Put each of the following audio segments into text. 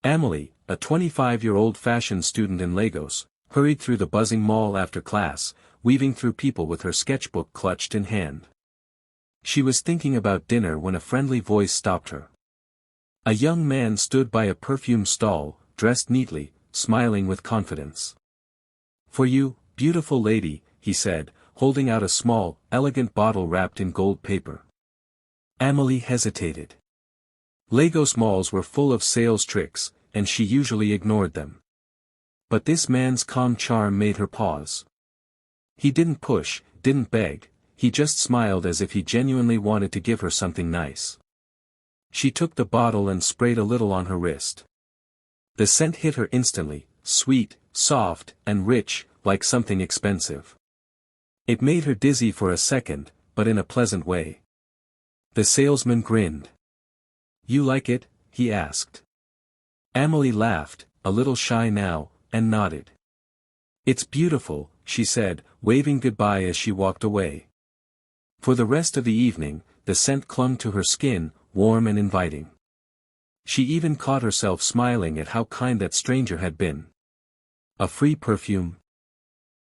Amelie, a 25-year-old fashion student in Lagos, hurried through the buzzing mall after class, weaving through people with her sketchbook clutched in hand. She was thinking about dinner when a friendly voice stopped her. A young man stood by a perfume stall, dressed neatly, smiling with confidence. "For you, beautiful lady," he said, holding out a small, elegant bottle wrapped in gold paper. Amelie hesitated. Lagos malls were full of sales tricks, and she usually ignored them. But this man's calm charm made her pause. He didn't push, didn't beg, he just smiled as if he genuinely wanted to give her something nice. She took the bottle and sprayed a little on her wrist. The scent hit her instantly, sweet, soft, and rich, like something expensive. It made her dizzy for a second, but in a pleasant way. The salesman grinned. "You like it?" he asked. Amelie laughed, a little shy now, and nodded. "It's beautiful," she said, waving goodbye as she walked away. For the rest of the evening, the scent clung to her skin, warm and inviting. She even caught herself smiling at how kind that stranger had been. A free perfume?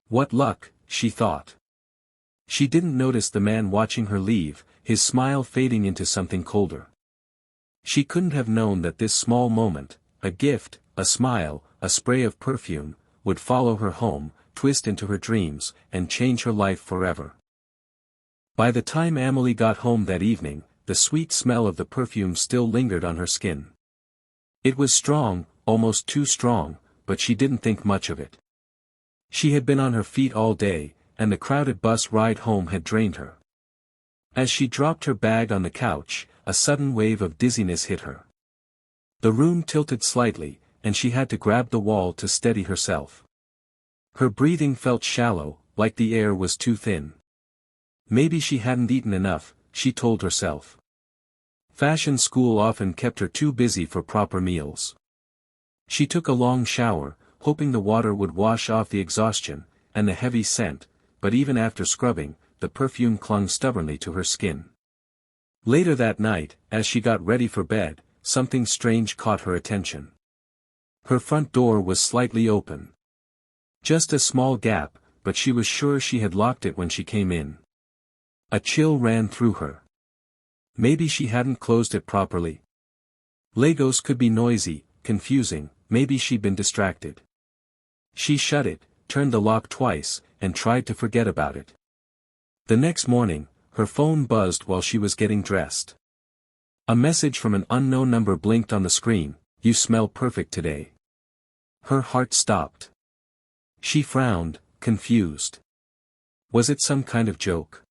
What luck, she thought. She didn't notice the man watching her leave, his smile fading into something colder. She couldn't have known that this small moment, a gift, a smile, a spray of perfume, would follow her home, twist into her dreams, and change her life forever. By the time Amelie got home that evening, the sweet smell of the perfume still lingered on her skin. It was strong, almost too strong, but she didn't think much of it. She had been on her feet all day, and the crowded bus ride home had drained her. As she dropped her bag on the couch, a sudden wave of dizziness hit her. The room tilted slightly, and she had to grab the wall to steady herself. Her breathing felt shallow, like the air was too thin. Maybe she hadn't eaten enough, she told herself. Fashion school often kept her too busy for proper meals. She took a long shower, hoping the water would wash off the exhaustion, and the heavy scent, but even after scrubbing, the perfume clung stubbornly to her skin. Later that night, as she got ready for bed, something strange caught her attention. Her front door was slightly open. Just a small gap, but she was sure she had locked it when she came in. A chill ran through her. Maybe she hadn't closed it properly. Lagos could be noisy, confusing, maybe she'd been distracted. She shut it, turned the lock twice, and tried to forget about it. The next morning, her phone buzzed while she was getting dressed. A message from an unknown number blinked on the screen, "You smell perfect today." Her heart stopped. She frowned, confused. Was it some kind of joke?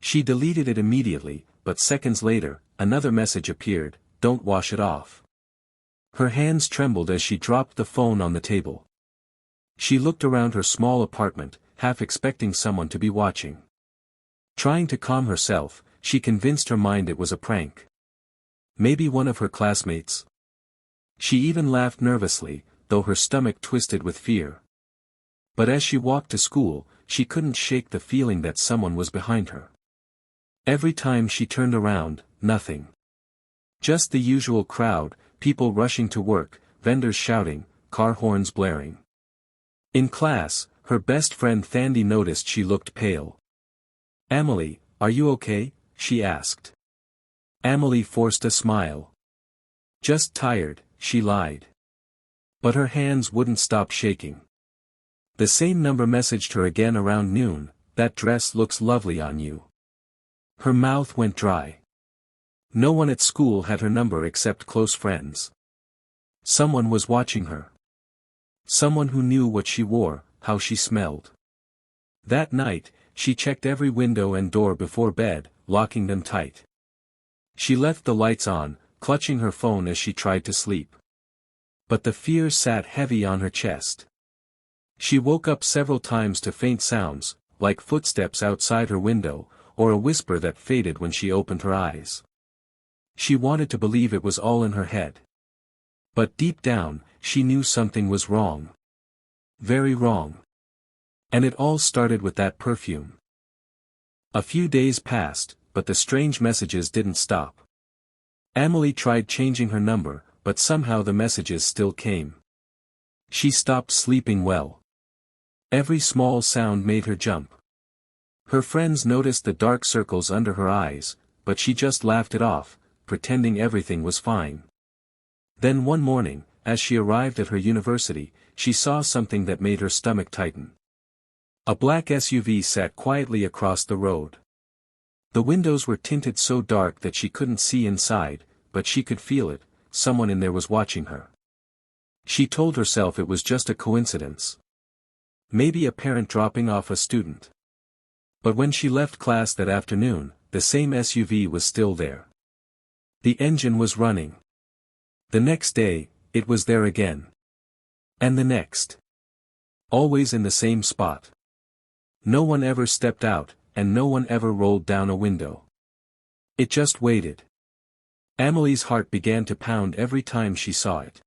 She deleted it immediately, but seconds later, another message appeared, "Don't wash it off." Her hands trembled as she dropped the phone on the table. She looked around her small apartment, half expecting someone to be watching. Trying to calm herself, she convinced her mind it was a prank. Maybe one of her classmates. She even laughed nervously, though her stomach twisted with fear. But as she walked to school, she couldn't shake the feeling that someone was behind her. Every time she turned around, nothing. Just the usual crowd, people rushing to work, vendors shouting, car horns blaring. In class, her best friend Thandi noticed she looked pale. "Amelie, are you okay?" she asked. Amelie forced a smile. "Just tired," she lied. But her hands wouldn't stop shaking. The same number messaged her again around noon, "That dress looks lovely on you." Her mouth went dry. No one at school had her number except close friends. Someone was watching her. Someone who knew what she wore, how she smelled. That night, she checked every window and door before bed, locking them tight. She left the lights on, clutching her phone as she tried to sleep. But the fear sat heavy on her chest. She woke up several times to faint sounds, like footsteps outside her window, or a whisper that faded when she opened her eyes. She wanted to believe it was all in her head. But deep down, she knew something was wrong. Very wrong. And it all started with that perfume. A few days passed, but the strange messages didn't stop. Amelie tried changing her number, but somehow the messages still came. She stopped sleeping well. Every small sound made her jump. Her friends noticed the dark circles under her eyes, but she just laughed it off, pretending everything was fine. Then one morning, as she arrived at her university, she saw something that made her stomach tighten. A black SUV sat quietly across the road. The windows were tinted so dark that she couldn't see inside, but she could feel it, someone in there was watching her. She told herself it was just a coincidence. Maybe a parent dropping off a student. But when she left class that afternoon, the same SUV was still there. The engine was running. The next day, it was there again. And the next. Always in the same spot. No one ever stepped out, and no one ever rolled down a window. It just waited. Amelie's heart began to pound every time she saw it.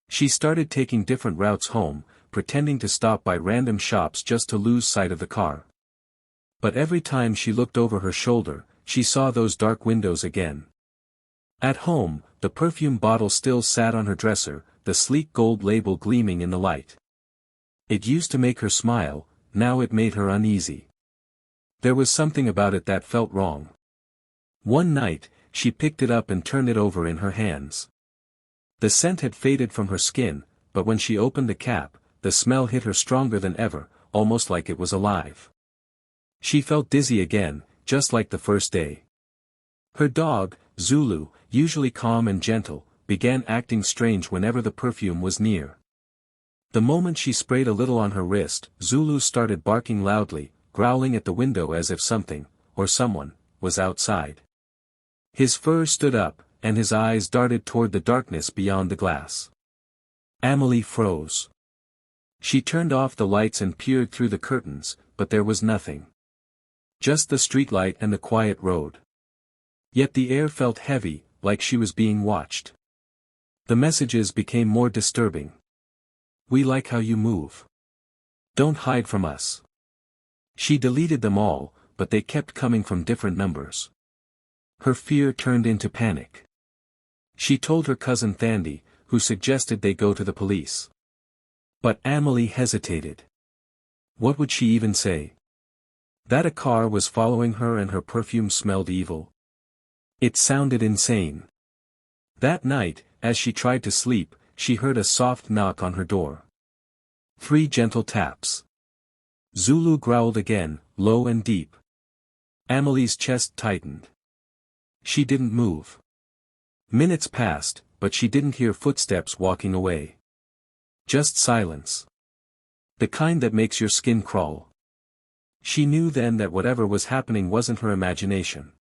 She started taking different routes home, pretending to stop by random shops just to lose sight of the car. But every time she looked over her shoulder, she saw those dark windows again. At home, the perfume bottle still sat on her dresser, the sleek gold label gleaming in the light. It used to make her smile, now it made her uneasy. There was something about it that felt wrong. One night, she picked it up and turned it over in her hands. The scent had faded from her skin, but when she opened the cap, the smell hit her stronger than ever, almost like it was alive. She felt dizzy again, just like the first day. Her dog, Zulu, usually calm and gentle, began acting strange whenever the perfume was near. The moment she sprayed a little on her wrist, Zulu started barking loudly, growling at the window as if something, or someone, was outside. His fur stood up, and his eyes darted toward the darkness beyond the glass. Amelie froze. She turned off the lights and peered through the curtains, but there was nothing. Just the streetlight and the quiet road. Yet the air felt heavy, like she was being watched. The messages became more disturbing. "We like how you move. Don't hide from us." She deleted them all, but they kept coming from different numbers. Her fear turned into panic. She told her cousin Thandi, who suggested they go to the police. But Amelie hesitated. What would she even say? That a car was following her and her perfume smelled evil? It sounded insane. That night, as she tried to sleep, she heard a soft knock on her door. 3 gentle taps. Zulu growled again, low and deep. Amelie's chest tightened. She didn't move. Minutes passed, but she didn't hear footsteps walking away. Just silence. The kind that makes your skin crawl. She knew then that whatever was happening wasn't her imagination.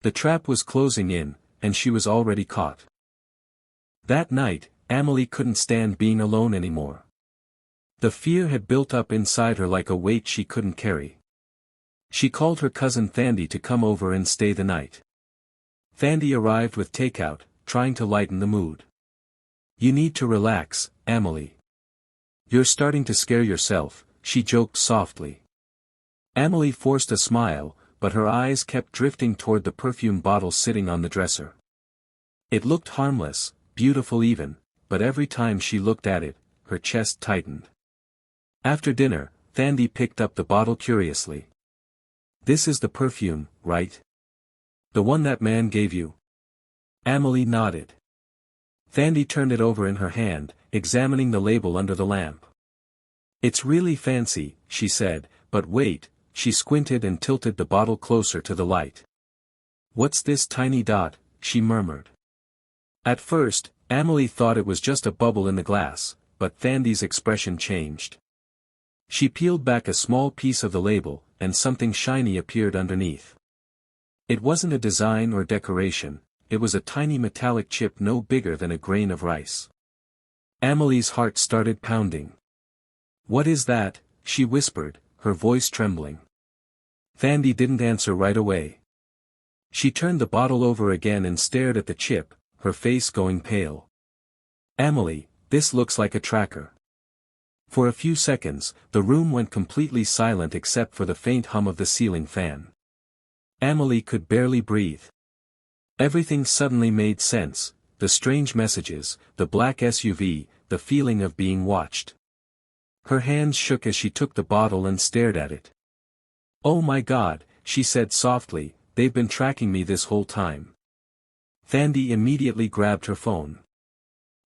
The trap was closing in, and she was already caught. That night, Amelie couldn't stand being alone anymore. The fear had built up inside her like a weight she couldn't carry. She called her cousin Thandi to come over and stay the night. Thandi arrived with takeout, trying to lighten the mood. "You need to relax, Amelie. You're starting to scare yourself," she joked softly. Amelie forced a smile, but her eyes kept drifting toward the perfume bottle sitting on the dresser. It looked harmless, beautiful even, but every time she looked at it, her chest tightened. After dinner, Thandi picked up the bottle curiously. "This is the perfume, right? The one that man gave you?" Amelie nodded. Thandi turned it over in her hand, examining the label under the lamp. "It's really fancy," she said, "but wait," she squinted and tilted the bottle closer to the light. "What's this tiny dot?" she murmured. At first, Amelie thought it was just a bubble in the glass, but Thandi's expression changed. She peeled back a small piece of the label, and something shiny appeared underneath. It wasn't a design or decoration, it was a tiny metallic chip no bigger than a grain of rice. Amelie's heart started pounding. "What is that?" she whispered, her voice trembling. Thandi didn't answer right away. She turned the bottle over again and stared at the chip, her face going pale. "Amelie, this looks like a tracker." For a few seconds, the room went completely silent except for the faint hum of the ceiling fan. Amelie could barely breathe. Everything suddenly made sense. the strange messages, the black SUV, the feeling of being watched. Her hands shook as she took the bottle and stared at it. "Oh my God," she said softly, "they've been tracking me this whole time." Thandi immediately grabbed her phone.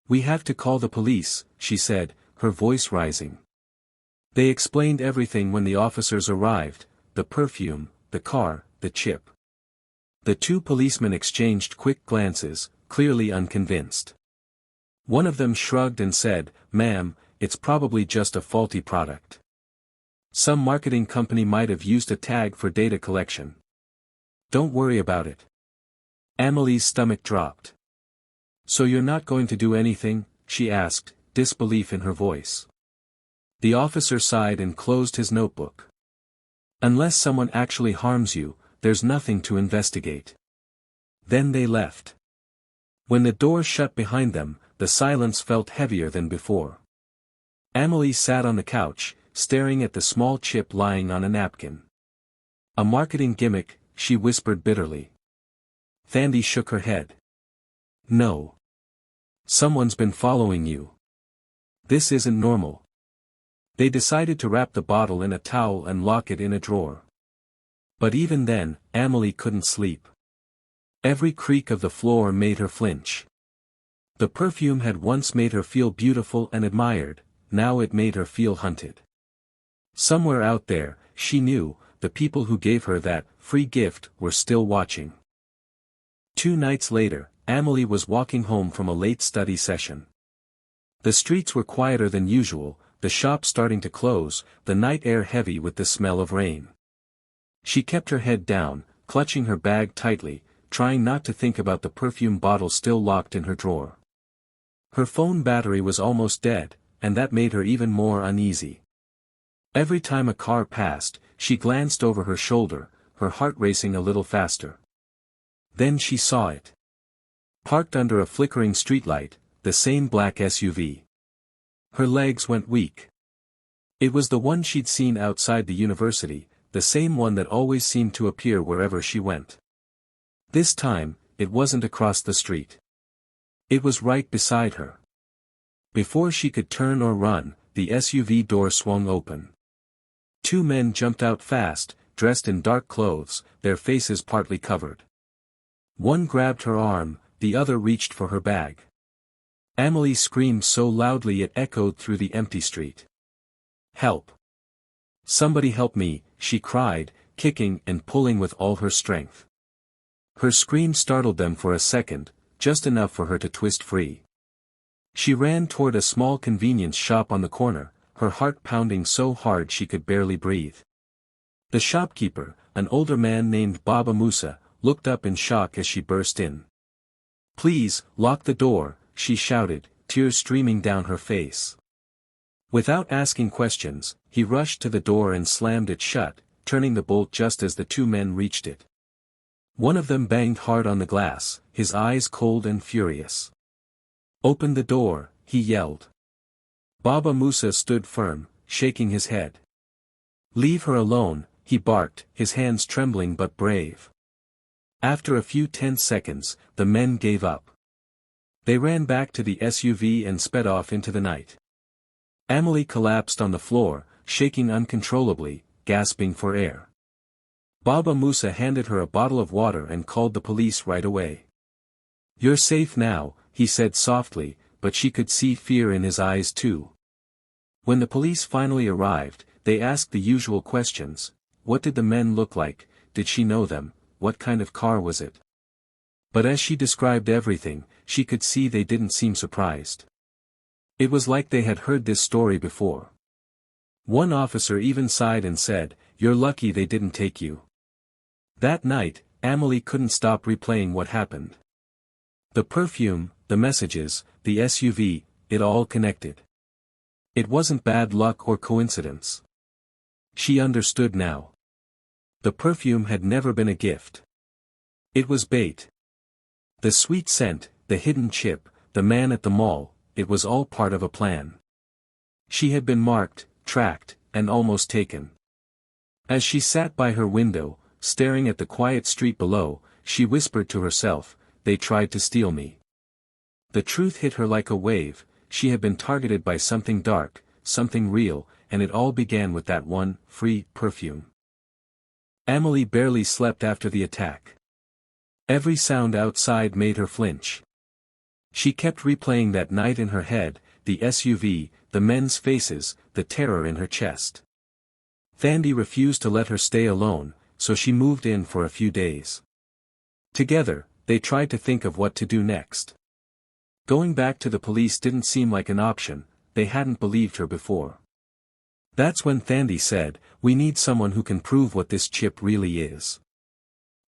"We have to call the police," she said, her voice rising. They explained everything when the officers arrived, the perfume, the car, the chip. The two policemen exchanged quick glances, clearly unconvinced. One of them shrugged and said, "Ma'am, it's probably just a faulty product. Some marketing company might have used a tag for data collection. Don't worry about it." Amelie's stomach dropped. "So you're not going to do anything?" she asked, disbelief in her voice. The officer sighed and closed his notebook. "Unless someone actually harms you, there's nothing to investigate." Then they left. When the door shut behind them, the silence felt heavier than before. Amelie sat on the couch, staring at the small chip lying on a napkin. "A marketing gimmick," she whispered bitterly. Thandi shook her head. "No. Someone's been following you. This isn't normal." They decided to wrap the bottle in a towel and lock it in a drawer. But even then, Amelie couldn't sleep. Every creak of the floor made her flinch. The perfume had once made her feel beautiful and admired, now it made her feel hunted. Somewhere out there, she knew, the people who gave her that free gift were still watching. 2 nights later, Amelie was walking home from a late study session. The streets were quieter than usual, the shop starting to close, the night air heavy with the smell of rain. She kept her head down, clutching her bag tightly, trying not to think about the perfume bottle still locked in her drawer. Her phone battery was almost dead, and that made her even more uneasy. Every time a car passed, she glanced over her shoulder, her heart racing a little faster. Then she saw it. Parked under a flickering streetlight, the same black SUV. Her legs went weak. It was the one she'd seen outside the university, the same one that always seemed to appear wherever she went. This time, it wasn't across the street. It was right beside her. Before she could turn or run, the SUV door swung open. 2 men jumped out fast, dressed in dark clothes, their faces partly covered. One grabbed her arm, the other reached for her bag. Amelie screamed so loudly it echoed through the empty street. "Help! Somebody help me," she cried, kicking and pulling with all her strength. Her scream startled them for a second, just enough for her to twist free. She ran toward a small convenience shop on the corner, her heart pounding so hard she could barely breathe. The shopkeeper, an older man named Baba Musa, looked up in shock as she burst in. "Please, lock the door," she shouted, tears streaming down her face. Without asking questions, he rushed to the door and slammed it shut, turning the bolt just as the 2 men reached it. One of them banged hard on the glass, his eyes cold and furious. "Open the door," he yelled. Baba Musa stood firm, shaking his head. "Leave her alone," he barked, his hands trembling but brave. After a few tense seconds, the men gave up. They ran back to the SUV and sped off into the night. Amelie collapsed on the floor, shaking uncontrollably, gasping for air. Baba Musa handed her a bottle of water and called the police right away. "You're safe now," he said softly, but she could see fear in his eyes too. When the police finally arrived, they asked the usual questions. What did the men look like? Did she know them? What kind of car was it? But as she described everything, she could see they didn't seem surprised. It was like they had heard this story before. One officer even sighed and said, "You're lucky they didn't take you." That night, Amelie couldn't stop replaying what happened. The perfume, the messages, the SUV, it all connected. It wasn't bad luck or coincidence. She understood now. The perfume had never been a gift. It was bait. The sweet scent, the hidden chip, the man at the mall, it was all part of a plan. She had been marked, tracked, and almost taken. As she sat by her window, staring at the quiet street below, she whispered to herself, "They tried to steal me. The truth hit her like a wave. She had been targeted by something dark, something real, and it all began with that one, free, perfume. Amelie barely slept after the attack. Every sound outside made her flinch. She kept replaying that night in her head, the SUV, the men's faces, the terror in her chest. Thandi refused to let her stay alone, so she moved in for a few days. Together, they tried to think of what to do next. Going back to the police didn't seem like an option, they hadn't believed her before. That's when Thandi said, "We need someone who can prove what this chip really is.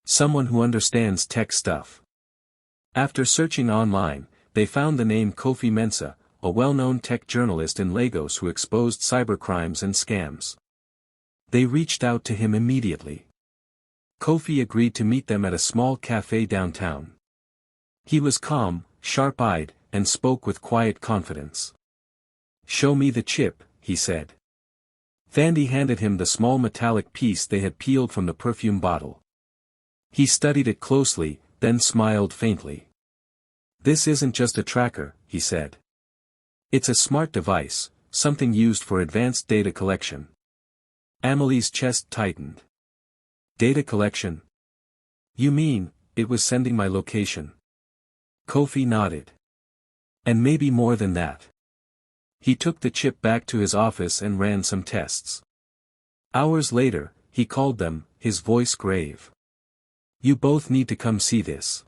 Someone who understands tech stuff." After searching online, they found the name Kofi Mensah, a well-known tech journalist in Lagos who exposed cybercrimes and scams. They reached out to him immediately. Kofi agreed to meet them at a small cafe downtown. He was calm, sharp-eyed, and spoke with quiet confidence. "Show me the chip," he said. Thandi handed him the small metallic piece they had peeled from the perfume bottle. He studied it closely, then smiled faintly. "This isn't just a tracker," he said. "It's a smart device, something used for advanced data collection." Amelie's chest tightened. "Data collection? You mean, it was sending my location?" Kofi nodded. "And maybe more than that." He took the chip back to his office and ran some tests. Hours later, he called them, his voice grave. "You both need to come see this."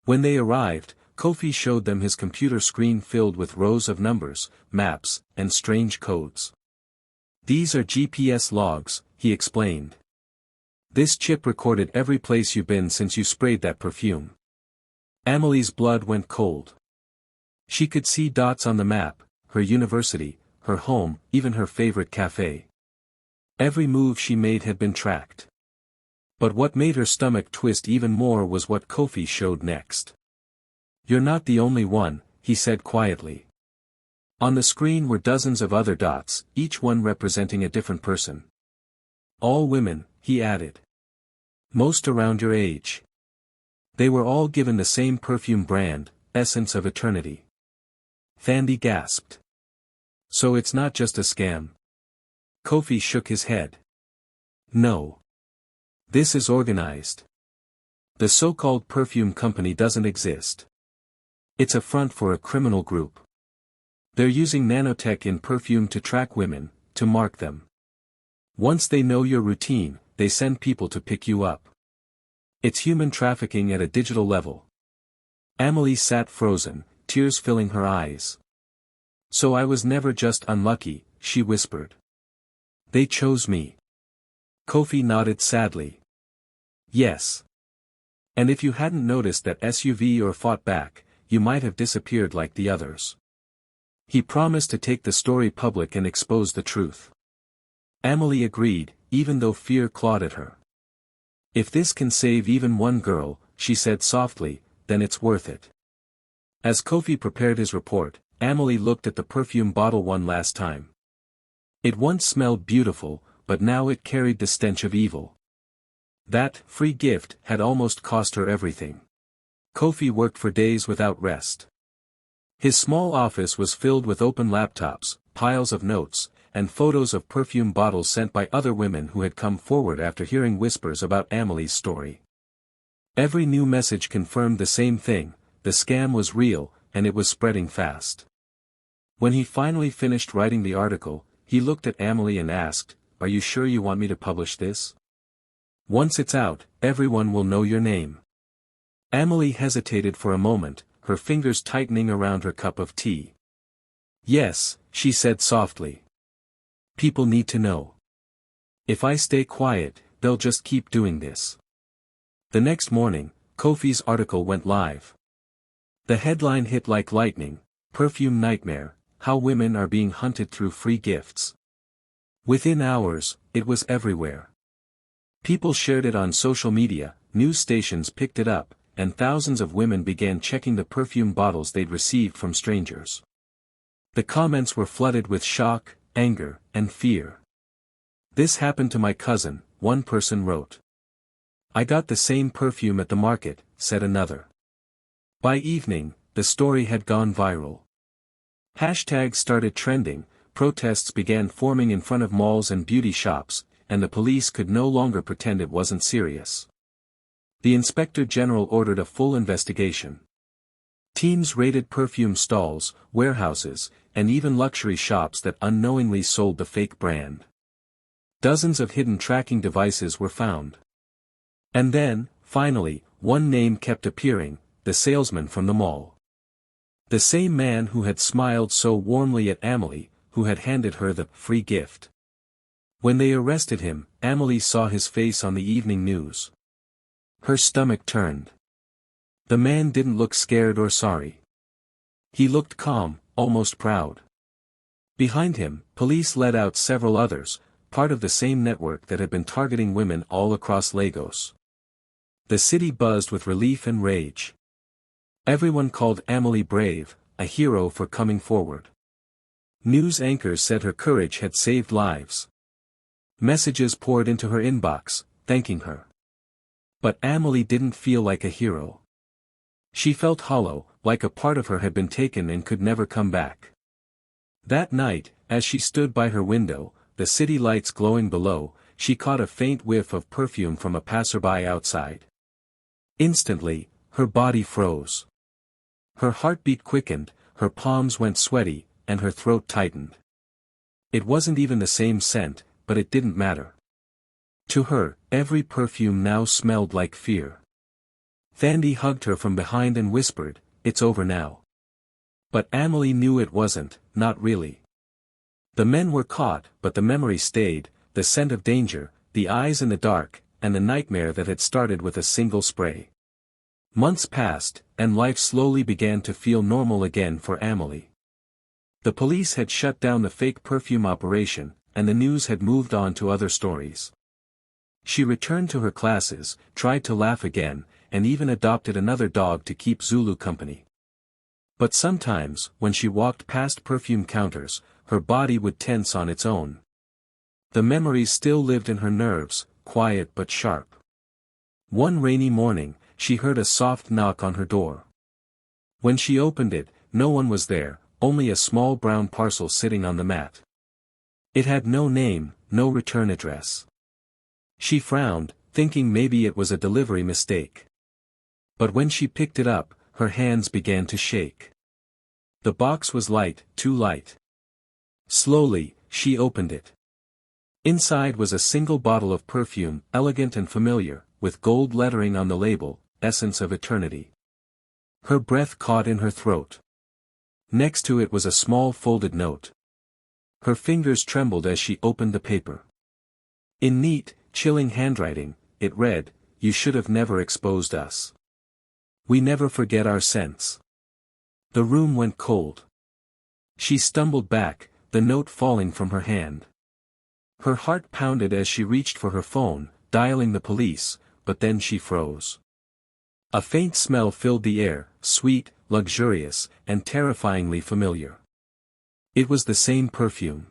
When they arrived, Kofi showed them his computer screen filled with rows of numbers, maps, and strange codes. "These are GPS logs," he explained. "This chip recorded every place you've been since you sprayed that perfume." Amelie's blood went cold. She could see dots on the map, her university, her home, even her favorite cafe. Every move she made had been tracked. But what made her stomach twist even more was what Kofi showed next. "You're not the only one," he said quietly. On the screen were dozens of other dots, each one representing a different person. "All women," he added. "Most around your age. They were all given the same perfume brand, Essence of Eternity." Thandi gasped. "So it's not just a scam?" Kofi shook his head. "No. This is organized. The so-called perfume company doesn't exist. It's a front for a criminal group. They're using nanotech in perfume to track women, to mark them. Once they know your routine, they send people to pick you up. It's human trafficking at a digital level." Amelie sat frozen, tears filling her eyes. "So I was never just unlucky," she whispered. "They chose me." Kofi nodded sadly. "Yes. And if you hadn't noticed that SUV or fought back, you might have disappeared like the others." He promised to take the story public and expose the truth. Amelie agreed, even though fear clawed at her. "If this can save even one girl," she said softly, "then it's worth it." As Kofi prepared his report, Amelie looked at the perfume bottle one last time. It once smelled beautiful, but now it carried the stench of evil. That free gift had almost cost her everything. Kofi worked for days without rest. His small office was filled with open laptops, piles of notes, and photos of perfume bottles sent by other women who had come forward after hearing whispers about Amelie's story. Every new message confirmed the same thing: the scam was real, and it was spreading fast. When he finally finished writing the article, he looked at Amelie and asked, "Are you sure you want me to publish this? Once it's out, everyone will know your name." Amelie hesitated for a moment, her fingers tightening around her cup of tea. "Yes," she said softly. "People need to know. If I stay quiet, they'll just keep doing this." The next morning, Kofi's article went live. The headline hit like lightning: "Perfume Nightmare, How Women Are Being Hunted Through Free Gifts." Within hours, it was everywhere. People shared it on social media, news stations picked it up, and thousands of women began checking the perfume bottles they'd received from strangers. The comments were flooded with shock, anger, and fear. "This happened to my cousin," one person wrote. "I got the same perfume at the market," said another. By evening, the the story had gone viral. Hashtags started trending, protests began forming in front of malls and beauty shops, and the police could no longer pretend it wasn't serious. The Inspector General ordered a full investigation. Teams raided perfume stalls, warehouses, and even luxury shops that unknowingly sold the fake brand. Dozens of hidden tracking devices were found. And then, finally, one name kept appearing, the salesman from the mall. The same man who had smiled so warmly at Amelie, who had handed her the free gift. When they arrested him, Amelie saw his face on the evening news. Her stomach turned. The man didn't look scared or sorry. He looked calm, almost proud. Behind him, police led out several others, part of the same network that had been targeting women all across Lagos. The city buzzed with relief and rage. Everyone called Amelie brave, a hero for coming forward. News anchors said her courage had saved lives. Messages poured into her inbox, thanking her. But Amelie didn't feel like a hero. She felt hollow, like a part of her had been taken and could never come back. That night, as she stood by her window, the city lights glowing below, she caught a faint whiff of perfume from a passerby outside. Instantly, her body froze. Her heartbeat quickened, her palms went sweaty, and her throat tightened. It wasn't even the same scent, but it didn't matter. To her, every perfume now smelled like fear. Thandi hugged her from behind and whispered, "It's over now." But Amelie knew it wasn't, not really. The men were caught, but the memory stayed, the scent of danger, the eyes in the dark, and the nightmare that had started with a single spray. Months passed, and life slowly began to feel normal again for Amelie. The police had shut down the fake perfume operation, and the news had moved on to other stories. She returned to her classes, tried to laugh again, and even adopted another dog to keep Zulu company. But sometimes, when she walked past perfume counters, her body would tense on its own. The memories still lived in her nerves, quiet but sharp. One rainy morning, she heard a soft knock on her door. When she opened it, no one was there, only a small brown parcel sitting on the mat. It had no name, no return address. She frowned, thinking maybe it was a delivery mistake. But when she picked it up, her hands began to shake. The box was light, too light. Slowly, she opened it. Inside was a single bottle of perfume, elegant and familiar, with gold lettering on the label, Essence of Eternity. Her breath caught in her throat. Next to it was a small folded note. Her fingers trembled as she opened the paper. In neat, chilling handwriting, it read, "You should have never exposed us. We never forget our scents." The room went cold. She stumbled back, the note falling from her hand. Her heart pounded as she reached for her phone, dialing the police, but then she froze. A faint smell filled the air, sweet, luxurious, and terrifyingly familiar. It was the same perfume.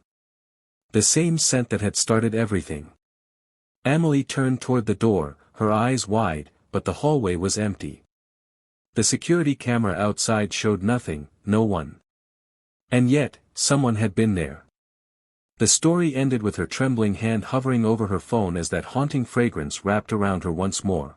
The same scent that had started everything. Amelie turned toward the door, her eyes wide, but the hallway was empty. The security camera outside showed nothing, no one. And yet, someone had been there. The story ended with her trembling hand hovering over her phone as that haunting fragrance wrapped around her once more.